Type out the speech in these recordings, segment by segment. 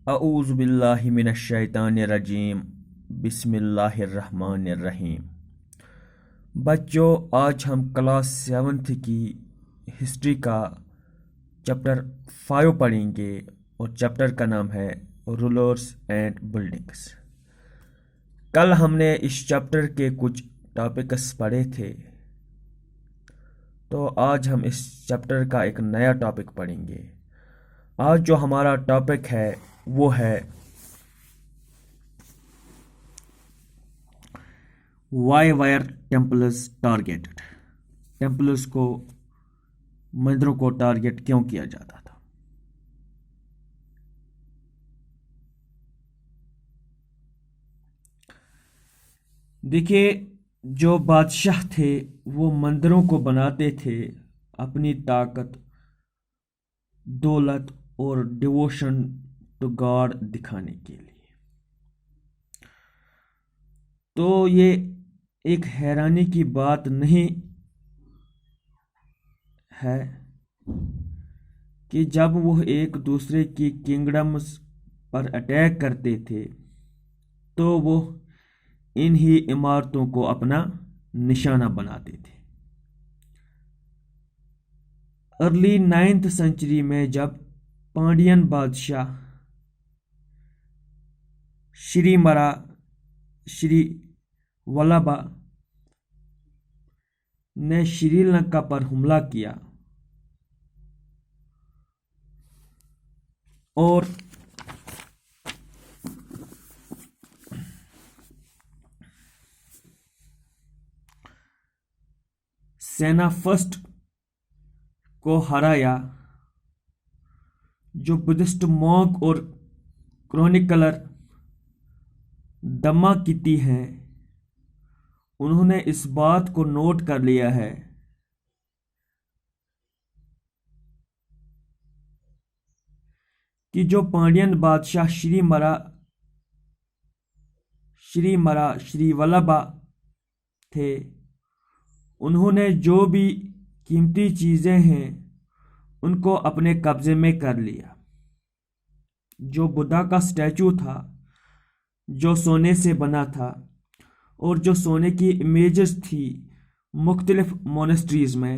اعوذ باللہ من الشیطان الرجیم بسم اللہ الرحمن الرحیم۔ بچوں، آج ہم کلاس 7 کی ہسٹری کا چیپٹر 5 پڑھیں گے اور چیپٹر کا نام ہے رولرز اینڈ بلڈنگز۔ کل ہم نے اس چیپٹر کے کچھ ٹاپکس پڑھے تھے، تو آج ہم اس چیپٹر کا ایک نیا ٹاپک پڑھیں گے۔ آج جو ہمارا ٹاپک ہے وہ ہے why were temples targeted. Temples کو، مندروں کو ٹارگیٹ کیوں کیا جاتا تھا؟ دیکھیے، جو بادشاہ تھے وہ مندروں کو بناتے تھے اپنی طاقت، دولت اور ڈیووشن ٹو گاڈ دکھانے کے لیے۔ تو یہ ایک حیرانی کی بات نہیں ہے کہ جب وہ ایک دوسرے کی کنگڈمز پر اٹیک کرتے تھے تو وہ انہی عمارتوں کو اپنا نشانہ بناتے تھے۔ ارلی 9th سینچری میں جب پانڈین بادشاہ شری ولبھا نے شری لنکا پر حملہ کیا اور سینا فرسٹ کو ہرایا، جو بدھسٹ مونک اور کرونیکلر دماکتی ہیں، انہوں نے اس بات کو نوٹ کر لیا ہے کہ جو پانڈین بادشاہ شری ولبھا تھے، انہوں نے جو بھی قیمتی چیزیں ہیں ان کو اپنے قبضے میں کر لیا۔ جو بدھا کا سٹیچو تھا جو سونے سے بنا تھا، اور جو سونے کی امیجز تھی مختلف مونسٹریز میں،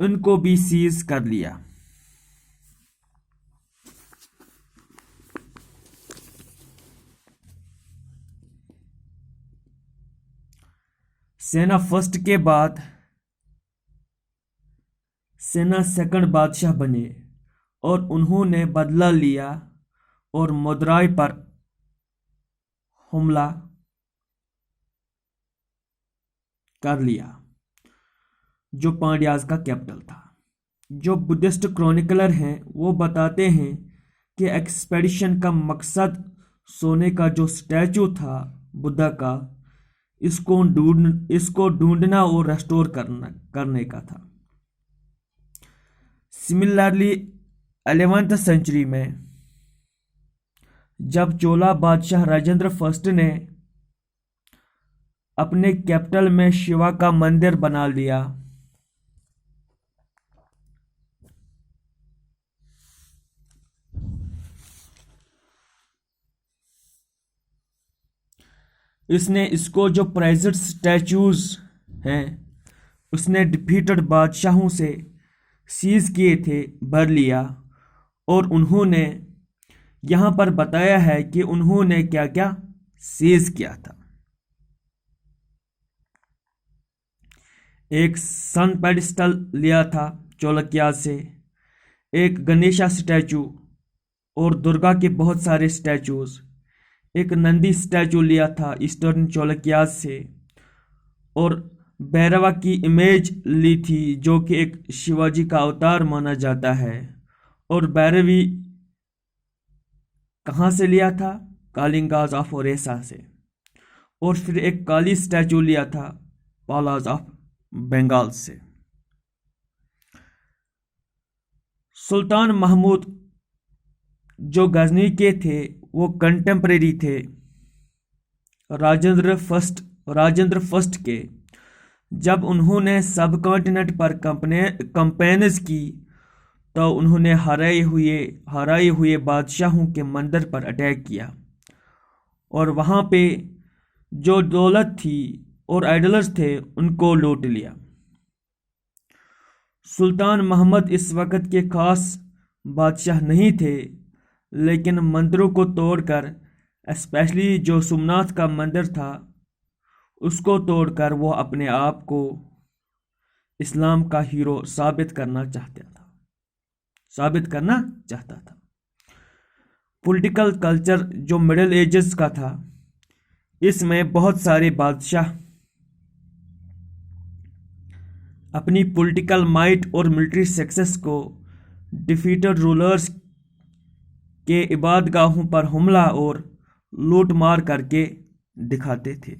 ان کو بھی سیز کر لیا۔ سینا فرسٹ کے بعد سینا سیکنڈ بادشاہ بنے اور انہوں نے بدلہ لیا اور مدرائی پر حملہ کر لیا، جو پانڈیاز کا کیپٹل تھا۔ جو بدھسٹ کرونیکلر ہیں وہ بتاتے ہیں کہ ایکسپیڈیشن کا مقصد سونے کا جو سٹیچو تھا بدھا کا، اس کو ڈھونڈنا اور ریسٹور کرنے کا تھا۔ سملرلی 11th سینچری میں جب چولا بادشاہ راجندر فرسٹ نے اپنے کیپٹل میں شیوا کا مندر بنا لیا، اس نے اس کو جو پرائزڈ سٹیچوز ہیں اس نے ڈیفیٹڈ بادشاہوں سے سیز کیے تھے بھر لیا، اور انہوں نے یہاں پر بتایا ہے کہ انہوں نے کیا کیا سیز کیا تھا۔ ایک سن پیڈسٹل لیا تھا چولکیاز سے، ایک گنیشا سٹیچو اور درگا کے بہت سارے سٹیچوز، ایک نندی سٹیچو لیا تھا ایسٹرن چولکیاز سے، اور بھیروا کی امیج لی تھی جو کہ ایک شیواجی کا اوتار مانا جاتا ہے، اور بھیروی کہاں سے لیا تھا؟ کالنگاز آف اوریسا سے، اور پھر ایک کالی سٹیچو لیا تھا پالاز آف بنگال سے۔ سلطان محمود جو غزنی کے تھے وہ کنٹمپریری تھے راجندر فرسٹ کے۔ جب انہوں نے سب کانٹیننٹ پر کمپینز کی تو انہوں نے ہرائے ہوئے بادشاہوں کے مندر پر اٹیک کیا اور وہاں پہ جو دولت تھی اور آئیڈلز تھے ان کو لوٹ لیا۔ سلطان محمد اس وقت کے خاص بادشاہ نہیں تھے، لیکن مندروں کو توڑ کر، اسپیشلی جو سومناتھ کا مندر تھا اس کو توڑ کر، وہ اپنے آپ کو اسلام کا ہیرو ثابت کرنا چاہتا تھا۔ پولیٹیکل کلچر جو مڈل ایجز کا تھا، اس میں بہت سارے بادشاہ اپنی پولیٹیکل مائٹ اور ملٹری سکسیس کو ڈیفیٹڈ رولرز کے عبادت گاہوں پر حملہ اور لوٹ مار کر کے دکھاتے تھے۔